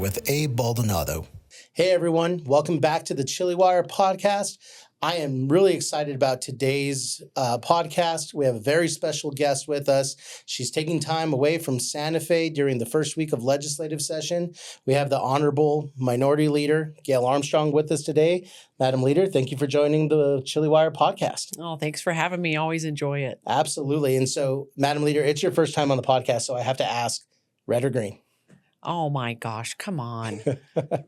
with Abe Baldonado. Hey everyone, welcome back to the Chile Wire podcast. I am really excited about today's podcast. We have a very special guest with us. She's taking time away from Santa Fe during the first week of legislative session. We have the Honorable Minority Leader, Gail Armstrong, with us today. Madam Leader, thank you for joining the Chile Wire podcast. Oh, thanks for having me. Always enjoy it. Absolutely. And so, Madam Leader, it's your first time on the podcast, so I have to ask, red or green? Oh my gosh, come on.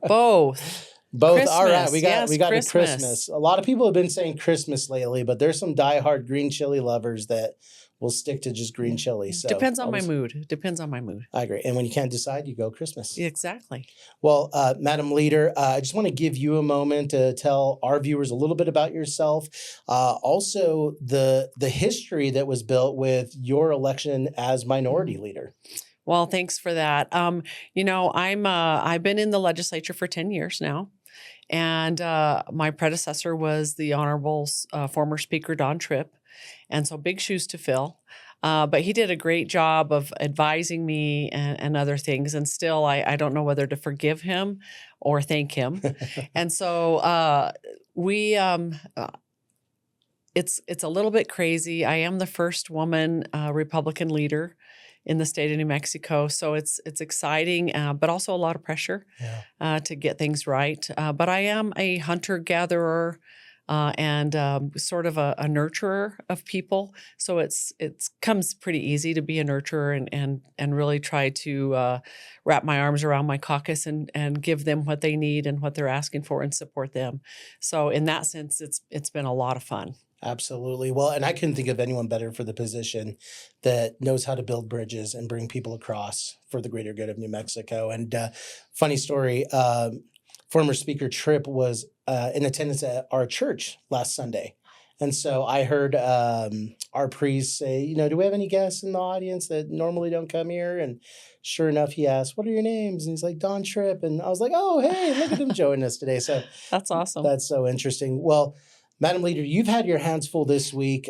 Both. Both. Christmas. All right. We got Christmas. to Christmas. A lot of people have been saying Christmas lately, but there's some diehard green chili lovers that will stick to just green chili. So Depends on my mood. Depends on my mood. I agree. And when you can't decide, you go Christmas. Exactly. Well, Madam Leader, I just want to give you a moment to tell our viewers a little bit about yourself. Also, the history that was built with your election as Minority Leader. Well, thanks for that. I've been in the legislature for 10 years now. And my predecessor was the Honorable former Speaker Don Tripp. And so big shoes to fill. But he did a great job of advising me and other things. And still, I don't know whether to forgive him or thank him. And so it's a little bit crazy. I am the first woman Republican leader in the state of New Mexico. So it's exciting, but also a lot of pressure to get things right. But I am a hunter-gatherer and sort of a nurturer of people. So it comes pretty easy to be a nurturer and really try to wrap my arms around my caucus and give them what they need and what they're asking for and support them. So in that sense, it's been a lot of fun. Absolutely. Well, and I couldn't think of anyone better for the position that knows how to build bridges and bring people across for the greater good of New Mexico. And funny story, former Speaker Tripp was in attendance at our church last Sunday. And so I heard our priest say, do we have any guests in the audience that normally don't come here? And sure enough, he asked, what are your names? And he's like, Don Tripp. And I was like, oh, hey, look at him joining us today. So that's awesome. That's so interesting. Well, Madam Leader, you've had your hands full this week.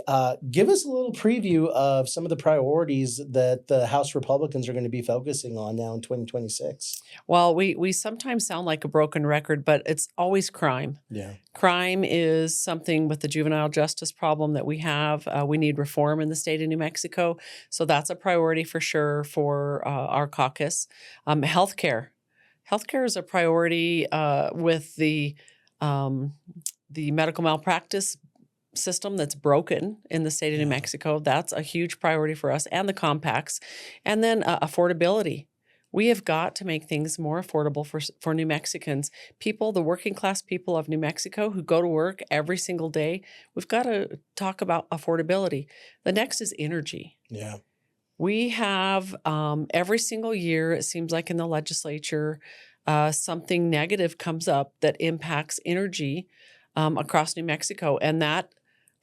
Give us a little preview of some of the priorities that the House Republicans are going to be focusing on now in 2026. Well, we sometimes sound like a broken record, but it's always crime. Yeah. Crime is something with the juvenile justice problem that we have. We need reform in the state of New Mexico. So that's a priority for sure for our caucus. Healthcare. Healthcare is a priority with the medical malpractice system that's broken in the state of New Mexico. That's a huge priority for us, and the compacts. And then affordability. We have got to make things more affordable for New Mexicans. People, the working class people of New Mexico who go to work every single day, we've got to talk about affordability. The next is energy. Yeah. We have every single year, it seems like in the legislature, something negative comes up that impacts energy across New Mexico, and that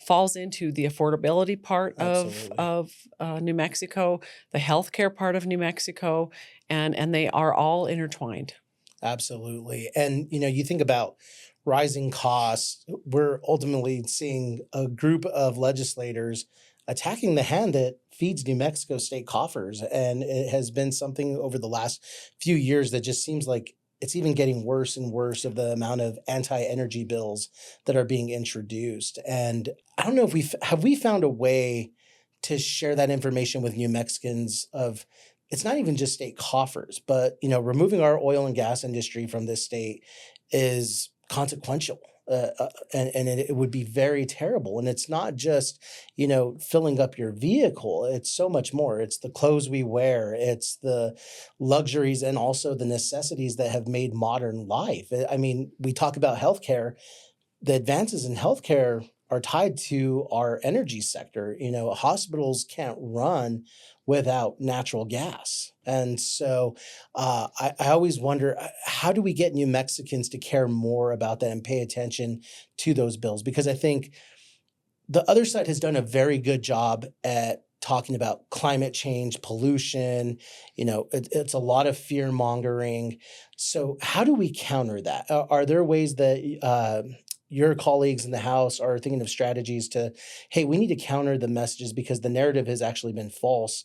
falls into the affordability part of New Mexico, the healthcare part of New Mexico, and they are all intertwined. Absolutely. And, you think about rising costs, we're ultimately seeing a group of legislators attacking the hand that feeds New Mexico state coffers. And it has been something over the last few years that just seems like it's even getting worse and worse of the amount of anti-energy bills that are being introduced. And I don't know if we found a way to share that information with New Mexicans of, it's not even just state coffers, but, removing our oil and gas industry from this state is consequential. And it would be very terrible. And it's not just, filling up your vehicle. It's so much more. It's the clothes we wear. It's the luxuries and also the necessities that have made modern life. I mean, we talk about healthcare. The advances in healthcare are tied to our energy sector. Hospitals can't run without natural gas. And so I always wonder, how do we get New Mexicans to care more about that and pay attention to those bills? Because I think the other side has done a very good job at talking about climate change, pollution. It's a lot of fear mongering. So how do we counter that? Are there ways that your colleagues in the House are thinking of strategies to, hey, we need to counter the messages because the narrative has actually been false?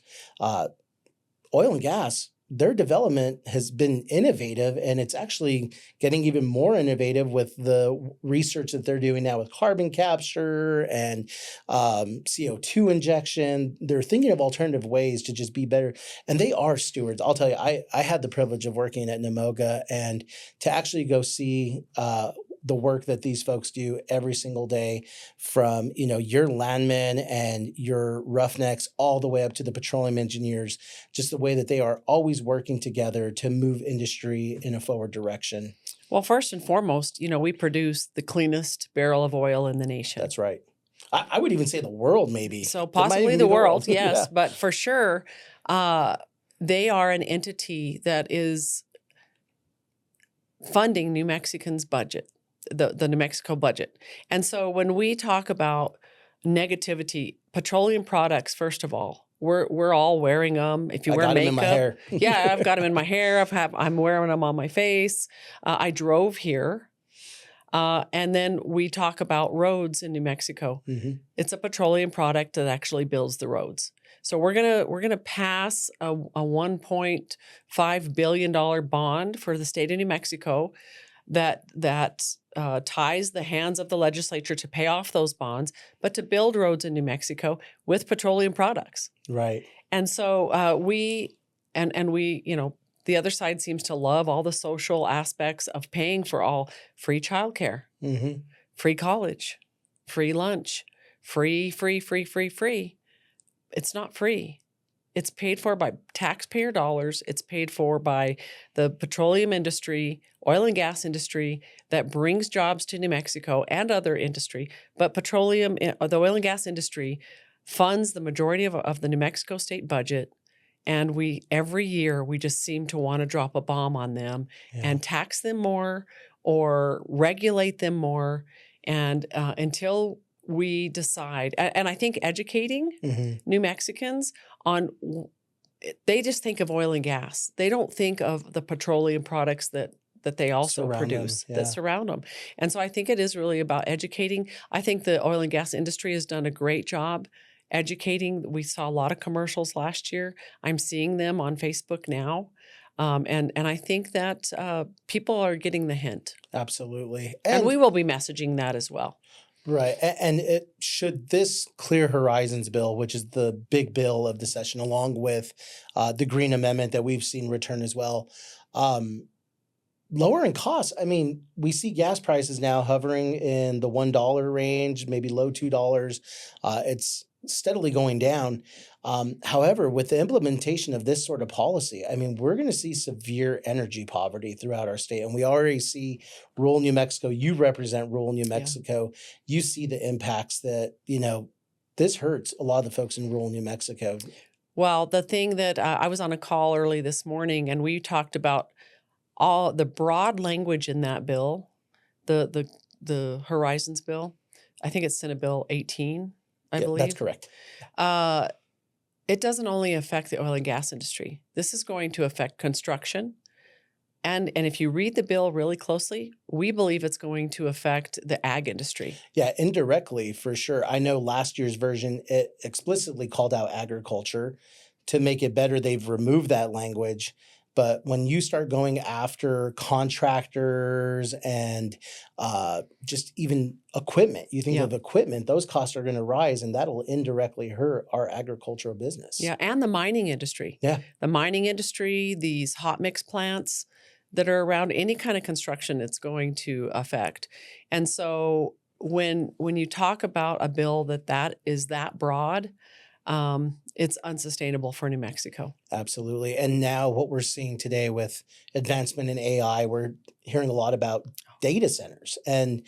Oil and gas their development has been innovative, and it's actually getting even more innovative with the research that they're doing now with carbon capture and CO2 injection. They're thinking of alternative ways to just be better. And they are stewards. I'll tell you, I had the privilege of working at Namoga, and to actually go see the work that these folks do every single day, from, you know, your landmen and your roughnecks all the way up to the petroleum engineers, just the way that they are always working together to move industry in a forward direction. Well, first and foremost, you know, we produce the cleanest barrel of oil in the nation. That's right. I would even say the world, maybe. So It might possibly even the be world, yes. Yeah. But for sure, they are an entity that is funding New Mexicans' budget, the New Mexico budget. And so when we talk about negativity, petroleum products, first of all, we're all wearing them. If you I wear got 'em makeup, in my hair. yeah, I've got them in my hair. I'm wearing them on my face. I drove here. And then we talk about roads in New Mexico. Mhm. It's a petroleum product that actually builds the roads. So we're gonna pass a $1.5 billion bond for the state of New Mexico that ties the hands of the legislature to pay off those bonds, but to build roads in New Mexico with petroleum products. Right. And so we, you know, the other side seems to love all the social aspects of paying for all free childcare, Mm-hmm. free college, free lunch, free. It's not free. It's paid for by taxpayer dollars. It's paid for by the petroleum industry, oil and gas industry that brings jobs to New Mexico and other industry. But petroleum, the oil and gas industry funds the majority of the New Mexico state budget. And every year we just seem to want to drop a bomb on them and tax them more or regulate them more. And until we decide, and I think educating New Mexicans on, they just think of oil and gas. They don't think of the petroleum products that they also produce that surround them. And so I think it is really about educating. I think the oil and gas industry has done a great job educating. We saw a lot of commercials last year. I'm seeing them on Facebook now. And I think that people are getting the hint. Absolutely. And we will be messaging that as well. Right. And it should this Clear Horizons bill, which is the big bill of the session, along with the Green Amendment that we've seen return as well, lowering costs. I mean, we see gas prices now hovering in the $1 range, maybe low $2. It's steadily going down. However, with the implementation of this sort of policy, I mean, we're going to see severe energy poverty throughout our state. And we already see rural New Mexico. You represent rural New Mexico. You see the impacts that, you know, this hurts a lot of the folks in rural New Mexico. Well, the thing that I was on a call early this morning, and we talked about all the broad language in that bill, the Horizons bill. I think it's Senate Bill 18. I believe. That's correct. It doesn't only affect the oil and gas industry. This is going to affect construction. And if you read the bill really closely, we believe it's going to affect the ag industry. Yeah, indirectly, for sure. I know last year's version, it explicitly called out agriculture. To make it better, they've removed that language. But when you start going after contractors and just even equipment, you think of equipment, those costs are going to rise, and that'll indirectly hurt our agricultural business. Yeah, and the mining industry. Yeah. The mining industry, these hot mix plants that are around, any kind of construction it's going to affect. And so when you talk about a bill that is that broad, it's unsustainable for New Mexico. Absolutely. And now what we're seeing today with advancement in AI, we're hearing a lot about data centers, and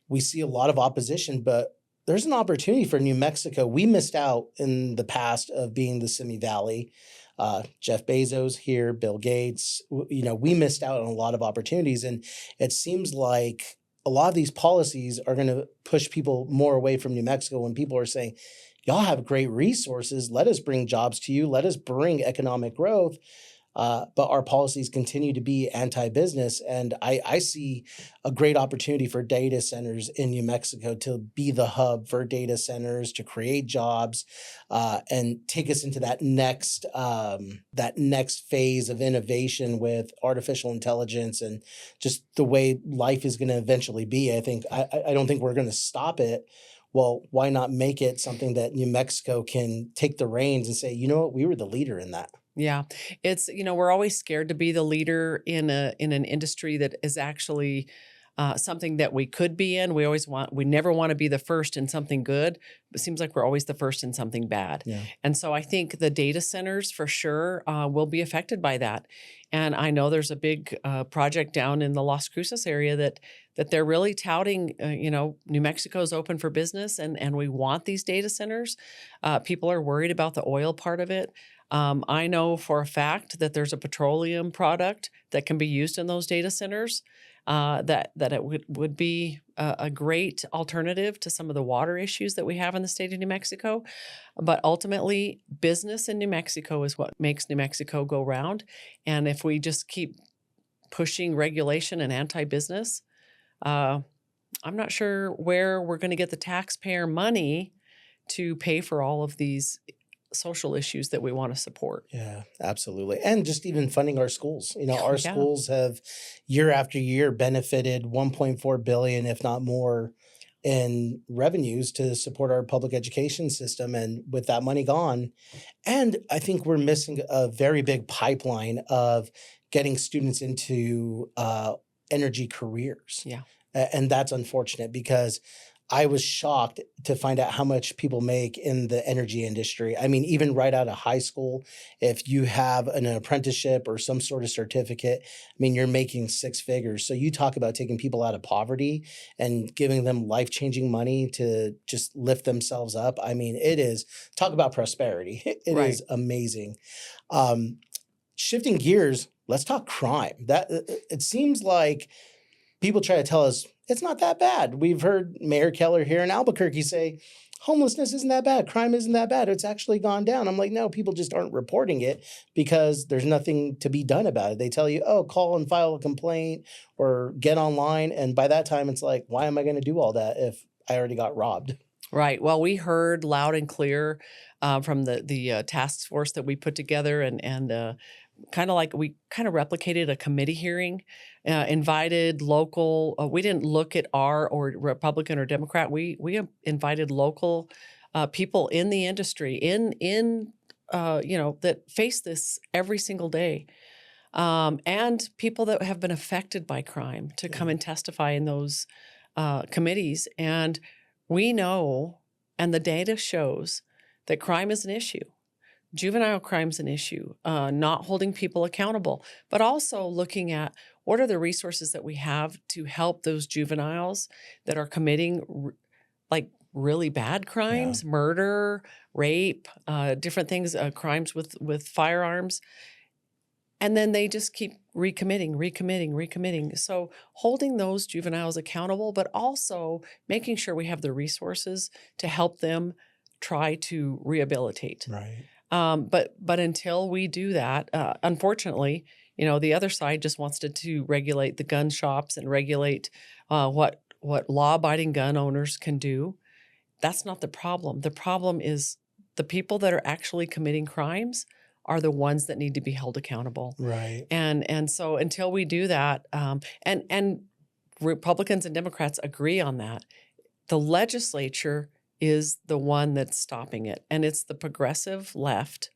we see a lot of opposition, but there's an opportunity for New Mexico. We missed out in the past of being the Simi Valley. Jeff Bezos here, Bill Gates, you know, we missed out on a lot of opportunities. And it seems like a lot of these policies are going to push people more away from New Mexico when people are saying, y'all have great resources. Let us bring jobs to you. Let us bring economic growth. but our policies continue to be anti-business. And I see a great opportunity for data centers in New Mexico to be the hub for data centers, to create jobs, and take us into that next phase of innovation with artificial intelligence and just the way life is going to eventually be. I don't think we're going to stop it. Well, why not make it something that New Mexico can take the reins and say, you know what, we were the leader in that. Yeah, it's we're always scared to be the leader in an industry that is actually something that we could be in. We never want to be the first in something good. It seems like we're always the first in something bad. Yeah. And so I think the data centers for sure will be affected by that. And I know there's a big project down in the Las Cruces area that they're really touting. New Mexico's open for business, and we want these data centers. People are worried about the oil part of it. I know for a fact that there's a petroleum product that can be used in those data centers, that it would be a great alternative to some of the water issues that we have in the state of New Mexico. But ultimately, business in New Mexico is what makes New Mexico go round. And if we just keep pushing regulation and anti-business, I'm not sure where we're going to get the taxpayer money to pay for all of these social issues that we want to support. Yeah, absolutely. And just even funding our schools. Our Yeah. schools have year after year benefited 1.4 billion, if not more, in revenues to support our public education system. And with that money gone, and I think we're missing a very big pipeline of getting students into energy careers. Yeah. And that's unfortunate because I was shocked to find out how much people make in the energy industry. I mean, even right out of high school, if you have an apprenticeship or some sort of certificate, you're making six figures. So you talk about taking people out of poverty and giving them life-changing money to just lift themselves up. It is, talk about prosperity. It Right. is amazing. Shifting gears, let's talk crime. It seems like people try to tell us it's not that bad. We've heard Mayor Keller here in Albuquerque say homelessness isn't that bad. Crime isn't that bad. It's actually gone down. I'm like, no, people just aren't reporting it because there's nothing to be done about it. They tell you, oh, call and file a complaint or get online. And by that time, it's like, why am I going to do all that if I already got robbed? Right. Well, we heard loud and clear from the task force that we put together, and kind of replicated a committee hearing, invited local. We didn't look at or Republican or Democrat. We invited local people in the industry that face this every single day, and people that have been affected by crime to come and testify in those committees. And we know, and the data shows, that crime is an issue. Juvenile crime is an issue, not holding people accountable, but also looking at what are the resources that we have to help those juveniles that are committing really bad crimes, murder, rape, different things, crimes with firearms. And then they just keep recommitting. So holding those juveniles accountable, but also making sure we have the resources to help them try to rehabilitate. Right. But until we do that, unfortunately, the other side just wants to regulate the gun shops and regulate what law-abiding gun owners can do. That's not the problem. The problem is the people that are actually committing crimes are the ones that need to be held accountable. Right. And so until we do that, and Republicans and Democrats agree on that, the legislature is the one that's stopping it. And it's the progressive left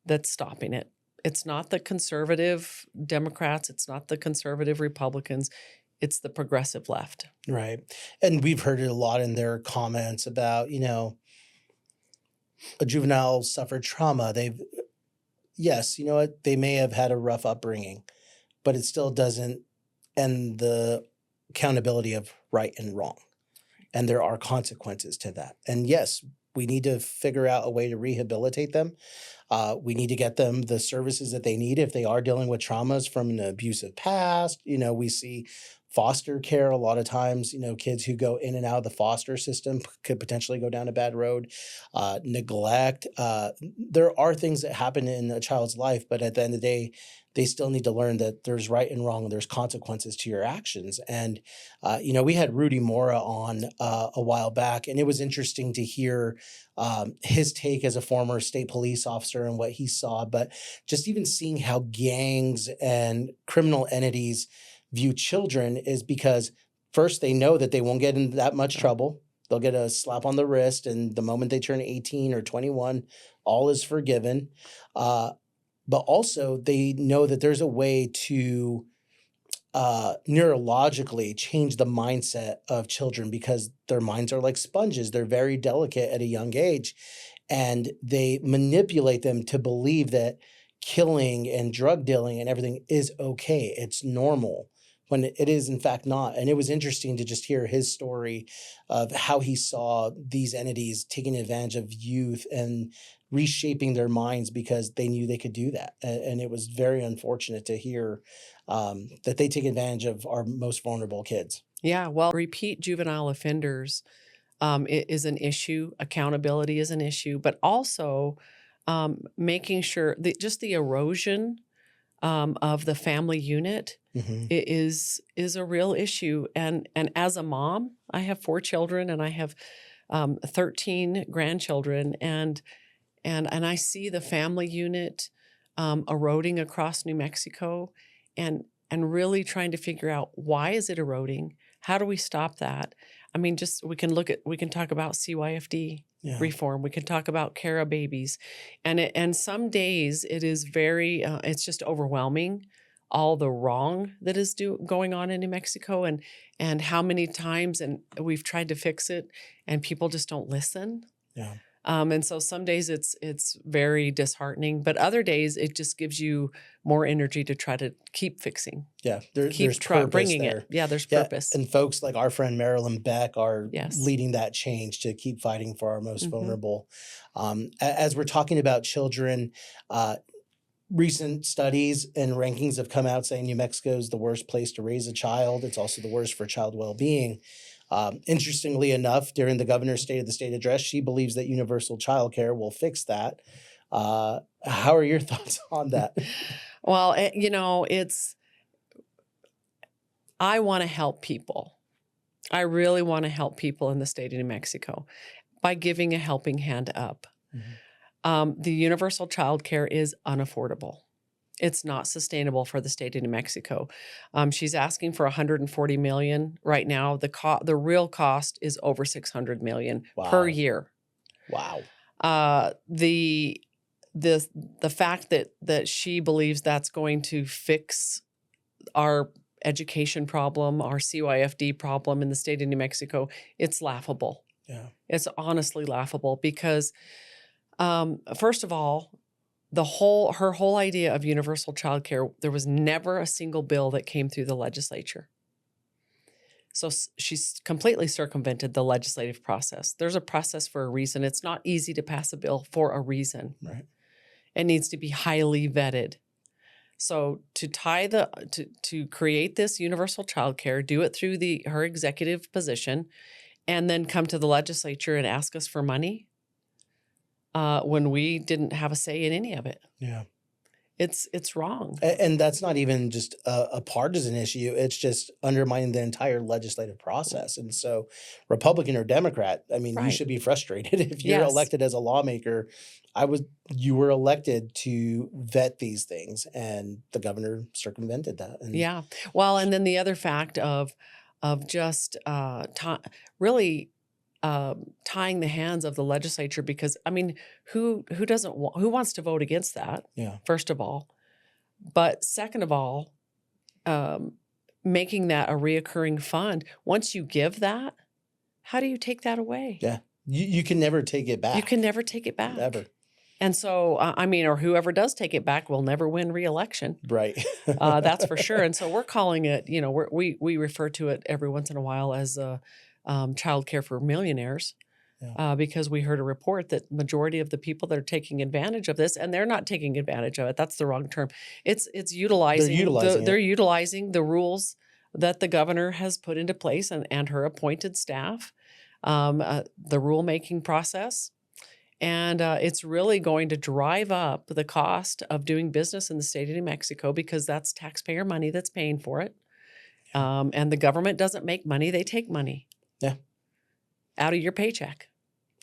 that's stopping it. It's not the conservative Democrats. It's not the conservative Republicans. It's the progressive left. Right. And we've heard it a lot in their comments about, a juvenile suffered trauma. Yes, you know what? They may have had a rough upbringing, but it still doesn't end the accountability of right and wrong. And there are consequences to that. And yes, we need to figure out a way to rehabilitate them. We need to get them the services that they need if they are dealing with traumas from an abusive past. We see foster care. A lot of times, kids who go in and out of the foster system could potentially go down a bad road. Neglect. There are things that happen in a child's life, but at the end of the day, they still need to learn that there's right and wrong. There's consequences to your actions. And, we had Rudy Mora on a while back, and it was interesting to hear his take as a former state police officer and what he saw. But just even seeing how gangs and criminal entities view children is because first they know that they won't get in that much trouble. They'll get a slap on the wrist, and the moment they turn 18 or 21, all is forgiven. But also they know that there's a way to neurologically change the mindset of children because their minds are like sponges. They're very delicate at a young age, and they manipulate them to believe that killing and drug dealing and everything is okay. It's normal when it is in fact not. And it was interesting to just hear his story of how he saw these entities taking advantage of youth and reshaping their minds because they knew they could do that. And it was very unfortunate to hear that they take advantage of our most vulnerable kids. Yeah, well, repeat juvenile offenders is an issue. Accountability is an issue, but also making sure that just the erosion of the family unit is a real issue. And as a mom, I have 4 children and I have 13 grandchildren, and I see the family unit eroding across New Mexico, and really trying to figure out, why is it eroding? How do we stop that? I mean, we can talk about CYFD reform. We can talk about CARA babies, and some days it is very it's just overwhelming, all the wrong that is going on in New Mexico, and how many times and we've tried to fix it and people just don't listen. Yeah. And so some days it's very disheartening, but other days it just gives you more energy to try to keep fixing. Yeah, there's purpose bringing there. it. Yeah, there's purpose. And folks like our friend Marilyn Beck are Yes. leading that change to keep fighting for our most vulnerable. As we're talking about children, recent studies and rankings have come out saying New Mexico is the worst place to raise a child. It's also the worst for child well-being. Interestingly enough, during the governor's State of the State address, she believes that universal child care will fix that. How are your thoughts on that? Well, I want to help people. I really want to help people in the state of New Mexico by giving a helping hand up. The universal child care is unaffordable. It's not sustainable for the state of New Mexico. She's asking for $140 million right now. The real cost is over $600 million per year. Wow. The fact that she believes that's going to fix our education problem, our CYFD problem in the state of New Mexico, it's laughable. Yeah. It's honestly laughable because, first of all, her whole idea of universal child care, there was never a single bill that came through the legislature. So she's completely circumvented the legislative process. There's a process for a reason. It's not easy to pass a bill for a reason. Right. It needs to be highly vetted. So to create this universal child care, do it through her executive position, and then come to the legislature and ask us for money, when we didn't have a say in any of it. Yeah. It's wrong. And that's not even just a partisan issue. It's just undermining the entire legislative process. And so Republican or Democrat, I mean, you should be frustrated. If you're elected as a lawmaker, you were elected to vet these things, and the governor circumvented that. Yeah. Well, and then the other fact of just really tying the hands of the legislature, because I mean, who wants to vote against that? Yeah. First of all, but second of all, making that a reoccurring fund. Once you give that, how do you take that away? Yeah, you can never take it back. You can never take it back. Never. And so, I mean, or whoever does take it back will never win re-election. Right. That's for sure. And so we're calling it, we refer to it every once in a while as child care for millionaires, because we heard a report that majority of the people that are taking advantage of this, and they're not taking advantage of it. That's the wrong term. It's utilizing. They're utilizing the rules that the governor has put into place and her appointed staff, the rulemaking process. And it's really going to drive up the cost of doing business in the state of New Mexico because that's taxpayer money that's paying for it. And the government doesn't make money, they take money. Yeah. Out of your paycheck.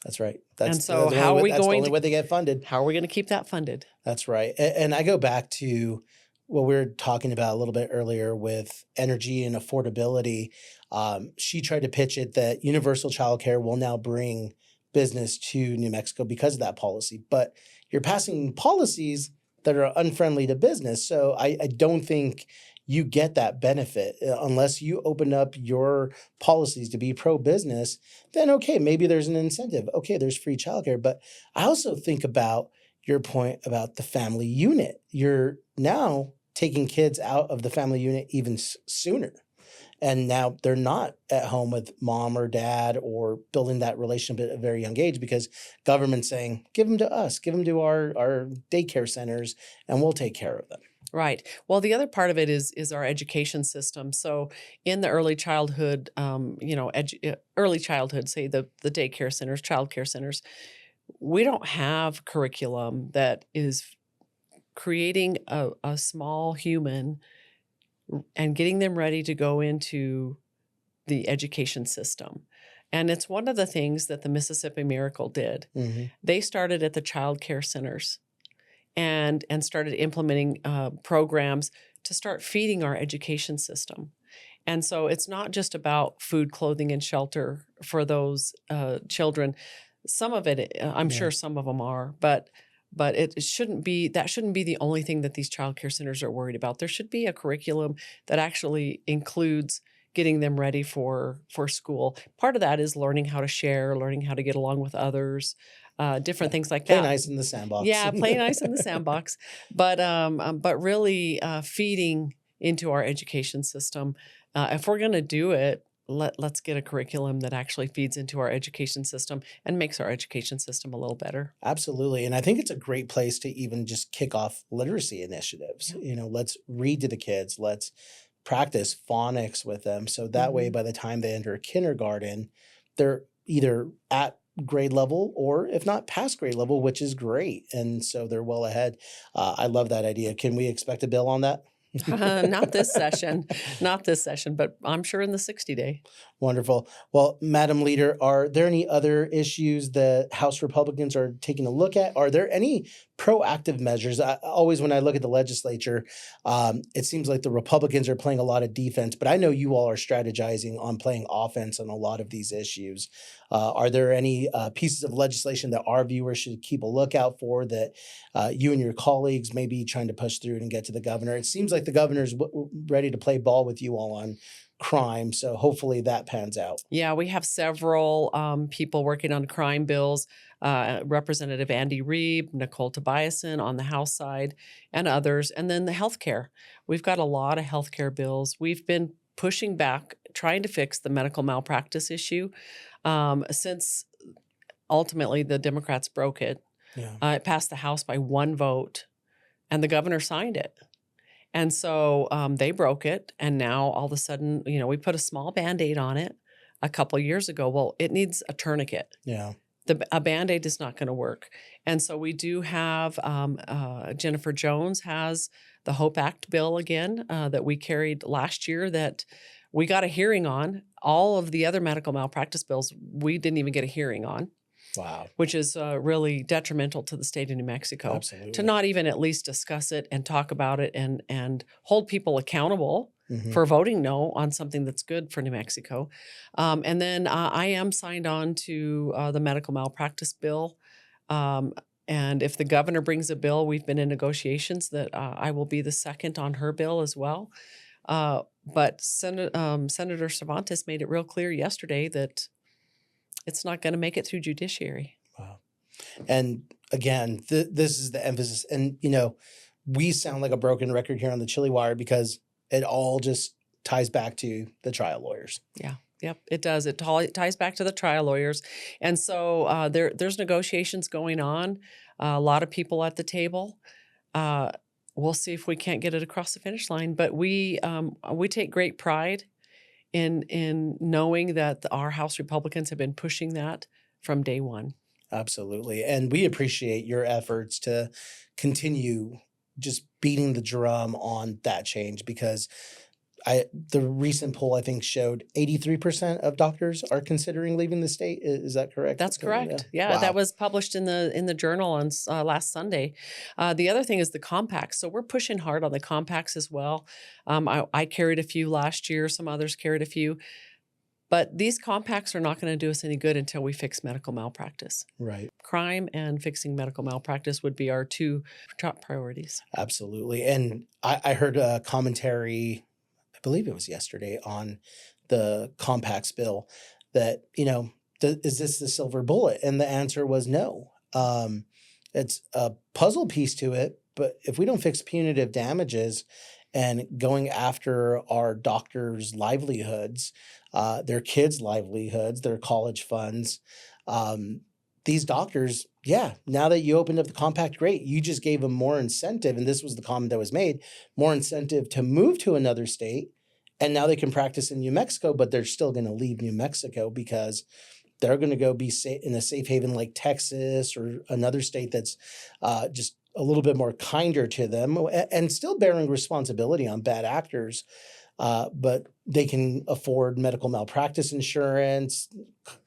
That's right. And so how are we that's the going only to way they get funded. How are we going to keep that funded? That's right. And I go back to what we were talking about a little bit earlier with energy and affordability. She tried to pitch it that universal childcare will now bring business to New Mexico because of that policy. But you're passing policies that are unfriendly to business. So I don't think you get that benefit unless you open up your policies to be pro-business. Then, okay, maybe there's an incentive. Okay, there's free childcare. But I also think about your point about the family unit. You're now taking kids out of the family unit even sooner. And now they're not at home with mom or dad or building that relationship at a very young age because government's saying, give them to us, give them to our daycare centers, and we'll take care of them. Right. Well, the other part of it is our education system. So in the early childhood, early childhood, say the daycare centers, childcare centers, we don't have curriculum that is creating a small human and getting them ready to go into the education system. And it's one of the things that the Mississippi Miracle did. Mm-hmm. They started at the child care centers and started implementing programs to start feeding our education system. And so it's not just about food, clothing, and shelter for those children. Some of it, I'm sure some of them are, but it shouldn't be, that shouldn't be the only thing that these child care centers are worried about. There should be a curriculum that actually includes getting them ready for school. Part of that is learning how to share, learning how to get along with others, different things like that. Play nice in the sandbox. Yeah, play nice in the sandbox. But really feeding into our education system. If we're going to do it, let's get a curriculum that actually feeds into our education system and makes our education system a little better. Absolutely. And I think it's a great place to even just kick off literacy initiatives. Yeah. Let's read to the kids. Let's practice phonics with them. So that way, by the time they enter kindergarten, they're either at grade level or if not past grade level, which is great. And so they're well ahead. I love that idea. Can we expect a bill on that? Not this session, but I'm sure in the 60-day. Wonderful. Well, Madam Leader, are there any other issues that House Republicans are taking a look at? Are there any proactive measures? Always when I look at the legislature, it seems like the Republicans are playing a lot of defense, but I know you all are strategizing on playing offense on a lot of these issues. Are there any pieces of legislation that our viewers should keep a lookout for that you and your colleagues may be trying to push through and get to the governor? It seems like the governor's ready to play ball with you all on crime. So hopefully that pans out. Yeah, we have several people working on crime bills. Representative Andy Reeb, Nicole Tobiasen on the House side, and others. And then the healthcare. We've got a lot of healthcare bills. We've been pushing back, trying to fix the medical malpractice issue since ultimately the Democrats broke it. Yeah. It passed the House by one vote, and the governor signed it. And so they broke it, and now all of a sudden, we put a small Band-Aid on it a couple of years ago. Well, it needs a tourniquet. Yeah. A Band-Aid is not going to work. And so we do have, Jennifer Jones has the HOPE Act bill again that we carried last year that we got a hearing on. All of the other medical malpractice bills, we didn't even get a hearing on. Wow. Which is really detrimental to the state of New Mexico. Absolutely. To not even at least discuss it and talk about it and hold people accountable for voting no on something that's good for New Mexico. And then I am signed on to the medical malpractice bill. And if the governor brings a bill, we've been in negotiations that I will be the second on her bill as well. But Senator Cervantes made it real clear yesterday that it's not going to make it through judiciary. Wow. And again, this is the emphasis. And, we sound like a broken record here on the Chile Wire because it all just ties back to the trial lawyers. Yeah. Yep, it does. It ties back to the trial lawyers. And so there's negotiations going on, a lot of people at the table. we'll see if we can't get it across the finish line. But we take great pride in knowing that our House Republicans have been pushing that from day one. Absolutely. And we appreciate your efforts to continue just beating the drum on that change, because the recent poll, I think, showed 83% of doctors are considering leaving the state. Is that correct? That's correct. Yeah, Wow. that was published in the journal on last Sunday. The other thing is the compacts. So we're pushing hard on the compacts as well. I carried a few last year. Some others carried a few. But these compacts are not going to do us any good until we fix medical malpractice. Right. Crime and fixing medical malpractice would be our two top priorities. Absolutely. And I heard a commentary, I believe it was yesterday, on the compacts bill that, is this the silver bullet? And the answer was no. It's a puzzle piece to it, but if we don't fix punitive damages and going after our doctors' livelihoods, their kids' livelihoods, their college funds, these doctors, now that you opened up the compact, great. You just gave them more incentive, and this was the comment that was made, more incentive to move to another state, and now they can practice in New Mexico, but they're still going to leave New Mexico because they're going to go be in a safe haven like Texas or another state that's just a little bit more kinder to them and still bearing responsibility on bad actors. But they can afford medical malpractice insurance,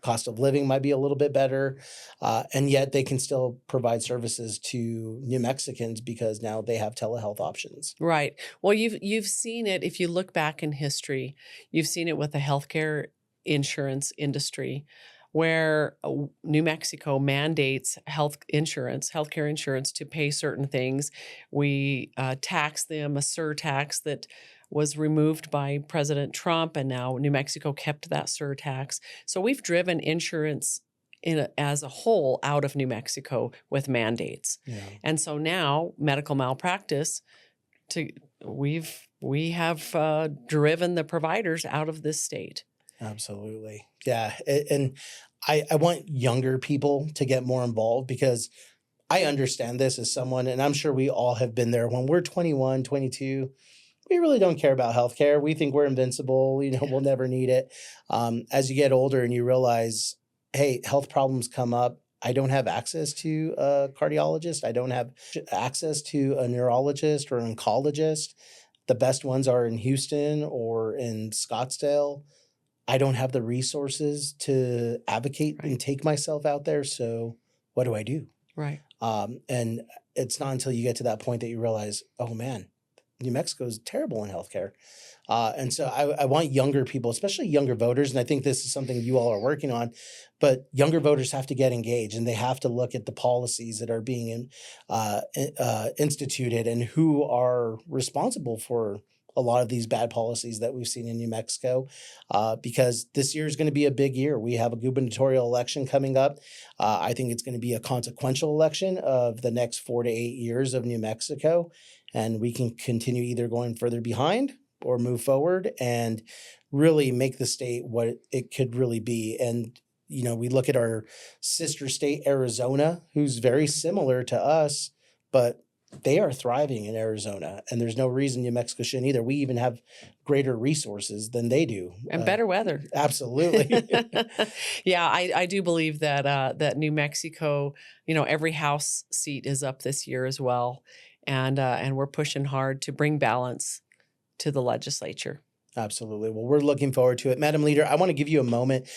cost of living might be a little bit better, and yet they can still provide services to New Mexicans because now they have telehealth options. Right. Well, you've seen it. If you look back in history, you've seen it with the healthcare insurance industry, where New Mexico mandates healthcare insurance to pay certain things. We tax them a surtax that was removed by President Trump, and now New Mexico kept that surtax. So we've driven insurance as a whole out of New Mexico with mandates. Yeah. And so now medical malpractice, we have driven the providers out of this state. Absolutely. Yeah. And I want younger people to get more involved, because I understand this as someone, and I'm sure we all have been there, when we're 21, 22, we really don't care about healthcare. We think we're invincible. We'll never need it. As you get older and you realize, hey, health problems come up. I don't have access to a cardiologist. I don't have access to a neurologist or an oncologist. The best ones are in Houston or in Scottsdale. I don't have the resources to advocate and take myself out there. So what do I do? Right. And it's not until you get to that point that you realize, oh man, New Mexico is terrible in healthcare. And so I want younger people, especially younger voters, and I think this is something you all are working on, but younger voters have to get engaged, and they have to look at the policies that are being instituted and who are responsible for a lot of these bad policies that we've seen in New Mexico, because this year is going to be a big year. We have a gubernatorial election coming up. I think it's going to be a consequential election of the next 4 to 8 years of New Mexico, and we can continue either going further behind or move forward and really make the state what it could really be. And, we look at our sister state, Arizona, who's very similar to us, but they are thriving in Arizona, and there's no reason New Mexico shouldn't either. We even have greater resources than they do. And better weather. Absolutely. Yeah, I do believe that New Mexico, every House seat is up this year as well. And we're pushing hard to bring balance to the legislature. Absolutely. Well, we're looking forward to it. Madam Leader, I want to give you a moment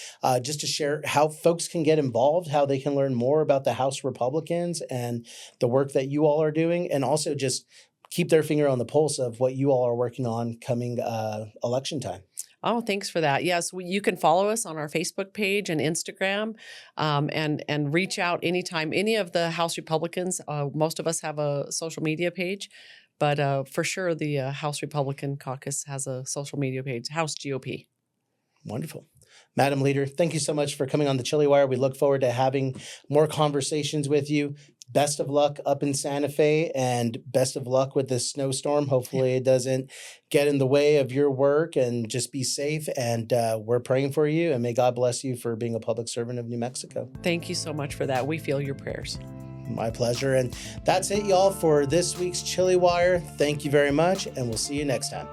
just to share how folks can get involved, how they can learn more about the House Republicans and the work that you all are doing, and also just keep their finger on the pulse of what you all are working on coming election time. Oh, thanks for that. Yes, you can follow us on our Facebook page and Instagram, and reach out anytime. Any of the House Republicans, most of us have a social media page, but for sure the House Republican Caucus has a social media page, House GOP. Wonderful. Madam Leader, thank you so much for coming on the Chile Wire. We look forward to having more conversations with you. Best of luck up in Santa Fe, and best of luck with this snowstorm. Hopefully it doesn't get in the way of your work, and just be safe. And we're praying for you, and may God bless you for being a public servant of New Mexico. Thank you so much for that. We feel your prayers. My pleasure. And that's it, y'all, for this week's Chile Wire. Thank you very much, and we'll see you next time.